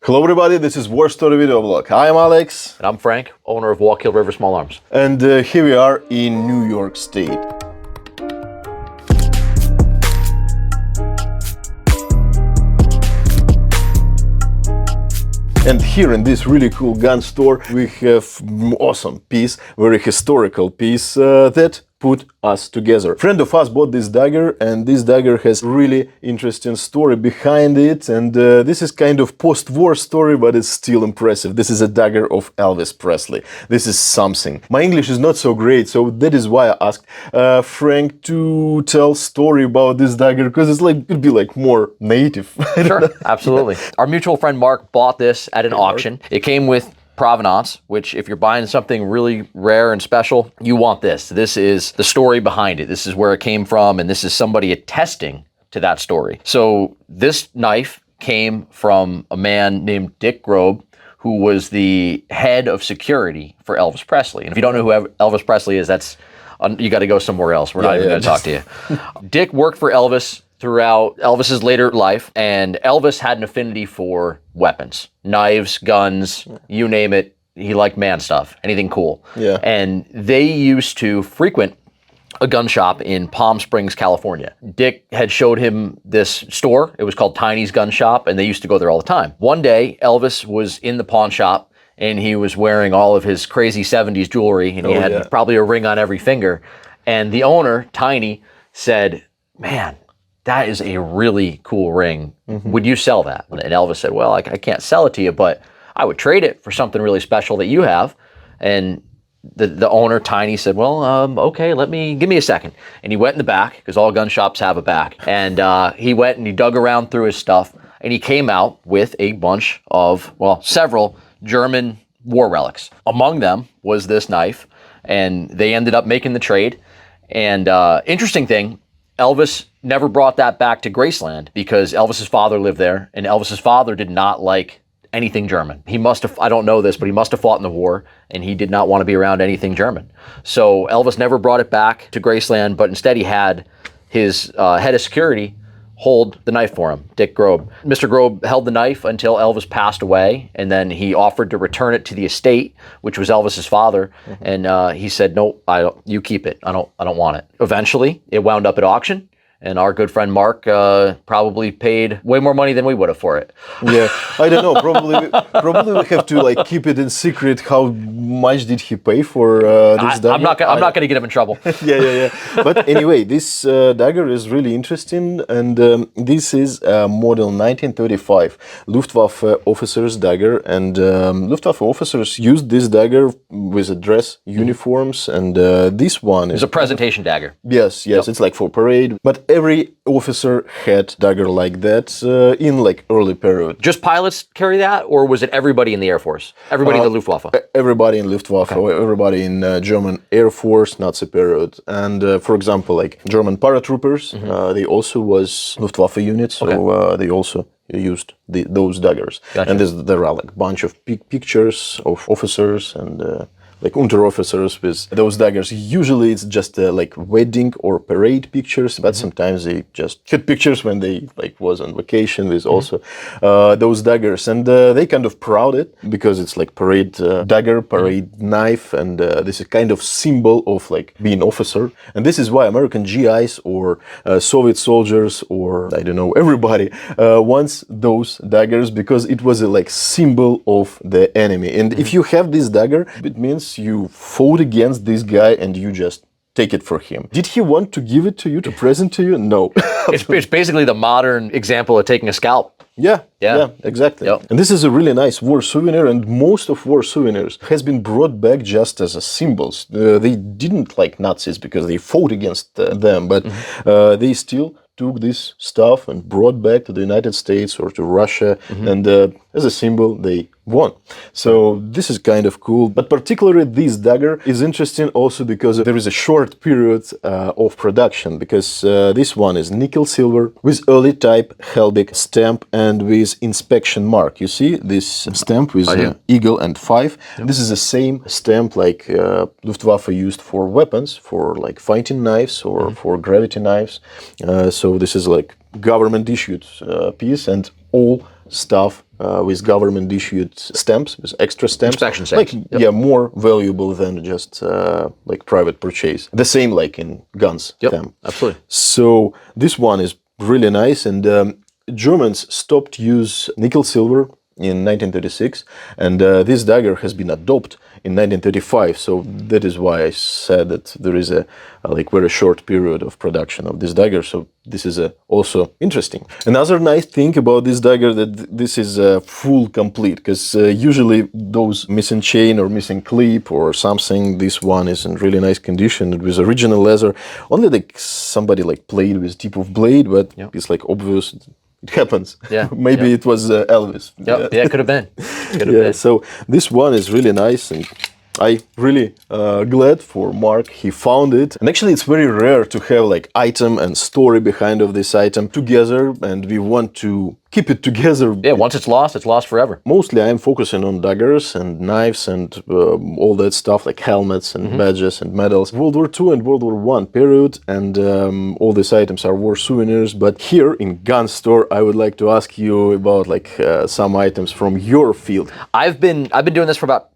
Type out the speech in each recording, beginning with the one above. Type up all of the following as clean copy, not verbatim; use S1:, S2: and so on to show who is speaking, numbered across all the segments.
S1: Hello everybody, this is WarStory video vlog. I'm Alex.
S2: And I'm Frank, owner of Wallkill River Small Arms.
S1: And here we are in New York State. And here in this really cool gun store, we have awesome piece, very historical piece that put us together. A friend of us bought this dagger, and this dagger has really interesting story behind it. And this is kind of post-war story, but it's still impressive. This is a dagger of Elvis Presley. This is something. My English is not so great, so that is why I asked Frank to tell story about this dagger, because it's like could be like more native.
S2: Sure, absolutely. Our mutual friend Mark bought this at an auction. It came with provenance, which if you're buying something really rare and special, you want this. This is the story behind it. This is where it came from, and this is somebody attesting to that story. So this knife came from a man named Dick Grobe, who was the head of security for Elvis Presley. And if you don't know who Elvis Presley is, that's you got to go somewhere else. We're not even going to talk to you. Dick worked for Elvis throughout Elvis's later life, and Elvis had an affinity for weapons, knives, guns, you name it. He liked man stuff, anything cool.
S1: Yeah.
S2: And they used to frequent a gun shop in Palm Springs, California. Dick had showed him this store. It was called Tiny's Gun Shop, and they used to go there all the time. One day, Elvis was in the pawn shop, and he was wearing all of his crazy 70s jewelry, and he had probably a ring on every finger. And the owner, Tiny, said, "Man, that is a really cool ring. Would you sell that?" And Elvis said, "Well, I can't sell it to you, but I would trade it for something really special that you have." And the owner, Tiny, said, "Well, okay, give me a second." And he went in the back, because all gun shops have a back. And he went and he dug around through his stuff, and he came out with a bunch of, well, several German war relics. Among them was this knife, and they ended up making the trade. And interesting thing, Elvis never brought that back to Graceland because Elvis's father lived there, and Elvis's father did not like anything German. He must have, I don't know this, but he must have fought in the war, and he did not want to be around anything German. So Elvis never brought it back to Graceland, but instead he had his head of security hold the knife for him, Dick Grobe. Mr. Grobe held the knife until Elvis passed away, and then he offered to return it to the estate, which was Elvis's father, and he said, "No, you keep it. I don't want it." Eventually, it wound up at auction, and our good friend Mark probably paid way more money than we would have for it.
S1: Yeah, I don't know. Probably we have to like keep it in secret. How much did he pay for this dagger?
S2: I'm not going to get him in trouble.
S1: Yeah. But anyway, this dagger is really interesting, and this is a model 1935 Luftwaffe officer's dagger, and Luftwaffe officers used this dagger with a dress uniforms, and this one is
S2: a presentation dagger.
S1: Yes, it's like for parade, but every officer had dagger like that in like early period.
S2: Just pilots carry that, or was it everybody in the Air Force? Everybody in the Luftwaffe?
S1: Everybody in Luftwaffe, everybody in German Air Force, Nazi period. And for example, like German paratroopers, they also was Luftwaffe units, so they also used those daggers.
S2: Gotcha.
S1: And there are like a bunch of pictures of officers and like under-officers with those daggers. Usually it's just like wedding or parade pictures, but sometimes they just had pictures when they like was on vacation with also those daggers. And they kind of proud it because it's like parade dagger, parade knife, and this is kind of symbol of like being officer. And this is why American GIs or Soviet soldiers or I don't know, everybody wants those daggers, because it was a like symbol of the enemy. And if you have this dagger, it means you fought against this guy and you just take it for him. Did he want to give it to you, to present to you? No.
S2: It's basically the modern example of taking a scalp.
S1: Yeah, exactly.
S2: Yep.
S1: And this is a really nice war souvenir, and most of war souvenirs has been brought back just as a symbols. They didn't like Nazis because they fought against them, but they still took this stuff and brought back to the United States or to Russia, and as a symbol they won. So this is kind of cool, but particularly this dagger is interesting also because there is a short period of production, because this one is nickel silver with early type Helbig stamp and with inspection mark. You see this stamp with eagle and 5. This is the same stamp like Luftwaffe used for weapons, for like fighting knives or for gravity knives. So this is like government issued piece, and all stuff with government issued stamps, with extra stamps.
S2: Inspection stamps.
S1: Like, yeah, more valuable than just like private purchase. The same like in guns.
S2: Yep, absolutely.
S1: So this one is really nice, and Germans stopped use nickel silver in 1936, and this dagger has been adopted in 1935. So that is why I said that there is a like very short period of production of this dagger. So this is also interesting. Another nice thing about this dagger that this is full complete, because usually those missing chain or missing clip or something, this one is in really nice condition. It was original leather. Only like somebody like played with tip of blade, but it's like obvious. It happens.
S2: Yeah.
S1: Maybe it was Elvis.
S2: Yep. Yeah, it could have been. Could have been.
S1: So this one is really nice, and I really glad for Mark. He found it, and actually it's very rare to have like item and story behind of this item together, and we want to keep it together.
S2: Yeah. Once it's lost forever.
S1: Mostly I am focusing on daggers and knives and all that stuff, like helmets and badges and medals. World War II and World War I period, and all these items are war souvenirs. But here in gun store, I would like to ask you about like some items from your field.
S2: I've been doing this for about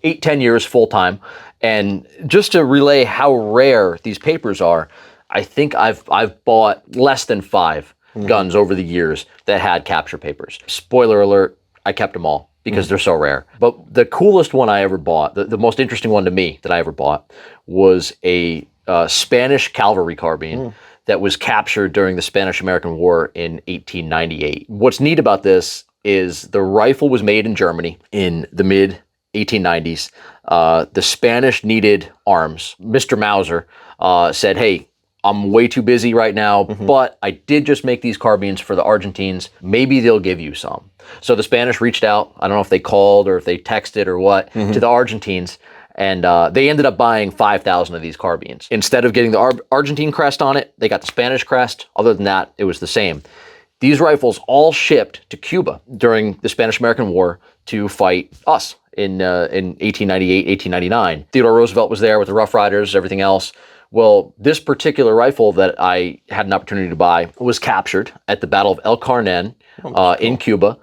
S2: 8-10 years full time, and just to relay how rare these papers are, I think I've bought less than 5 guns over the years that had capture papers. Spoiler alert, I kept them all because they're so rare. But the coolest one I ever bought, the most interesting one to me that I ever bought, was a Spanish cavalry carbine that was captured during the Spanish-American War in 1898. What's neat about this is the rifle was made in Germany in the mid 1890s. The Spanish needed arms. Mr. Mauser said, hey, I'm way too busy right now, but I did just make these carbines for the Argentines. Maybe they'll give you some. So the Spanish reached out. I don't know if they called or if they texted or what to the Argentines. And they ended up buying 5,000 of these carbines. Instead of getting the Argentine crest on it, they got the Spanish crest. Other than that, it was the same. These rifles all shipped to Cuba during the Spanish-American War to fight us in 1898, 1899. Theodore Roosevelt was there with the Rough Riders, everything else. Well, this particular rifle that I had an opportunity to buy was captured at the Battle of El Carmen in Cuba.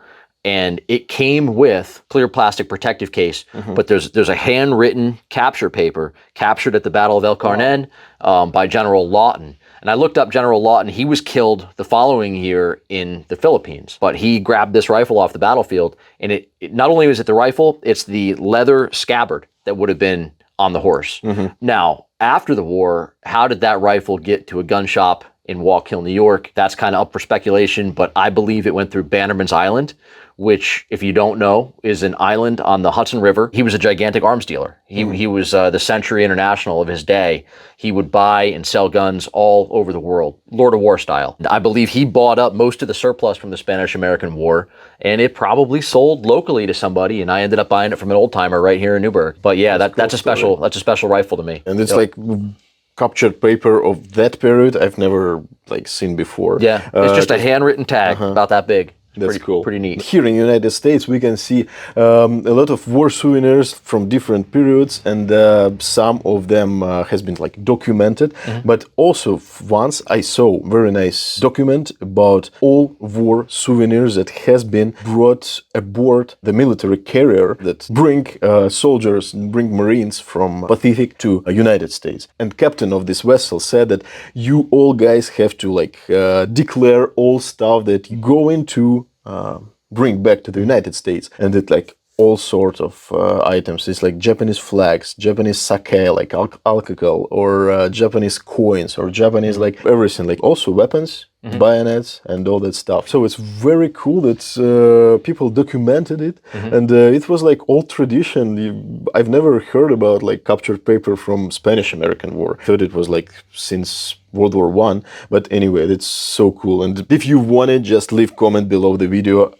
S2: And it came with clear plastic protective case, but there's a handwritten capture paper captured at the Battle of El Carmen by General Lawton. And I looked up General Lawton. He was killed the following year in the Philippines, but he grabbed this rifle off the battlefield, and it not only was it the rifle, it's the leather scabbard that would have been on the horse. Now, after the war, how did that rifle get to a gun shop in Walk Hill, New York? That's kind of up for speculation, but I believe it went through Bannerman's Island, which, if you don't know, is an island on the Hudson River. He was a gigantic arms dealer. He was the Century International of his day. He would buy and sell guns all over the world, Lord of War style. I believe he bought up most of the surplus from the Spanish-American War, and it probably sold locally to somebody, and I ended up buying it from an old-timer right here in Newburgh. But yeah, that's a special rifle to me.
S1: And it's like captured paper of that period I've never like seen before.
S2: Yeah, it's just a handwritten tag about that big.
S1: That's cool.
S2: Pretty neat.
S1: Here in the United States, we can see a lot of war souvenirs from different periods, and some of them has been like documented. But also once I saw very nice document about all war souvenirs that has been brought aboard the military carrier that bring soldiers, bring Marines from Pacific to United States. And captain of this vessel said that you all guys have to like declare all stuff that you go into bring back to the United States, and it like all sorts of items. It's like Japanese flags, Japanese sake, like alcohol, or Japanese coins, or Japanese like everything, like also weapons, bayonets, and all that stuff. So it's very cool that people documented it, and it was like old tradition. I've never heard about like captured paper from Spanish-American War. I thought it was like since World War I, but anyway, that's so cool. And if you want it, just leave comment below the video.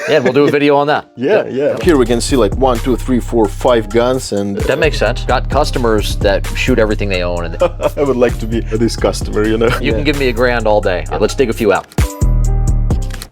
S2: Yeah, we'll do a video on that.
S1: Yeah. Here we can see like 1, 2, 3, 4, 5 guns, and
S2: that makes sense. Got customers that shoot everything they own, and
S1: I would like to be this customer, you know.
S2: You can give me $1,000 all day. Let's dig a few out.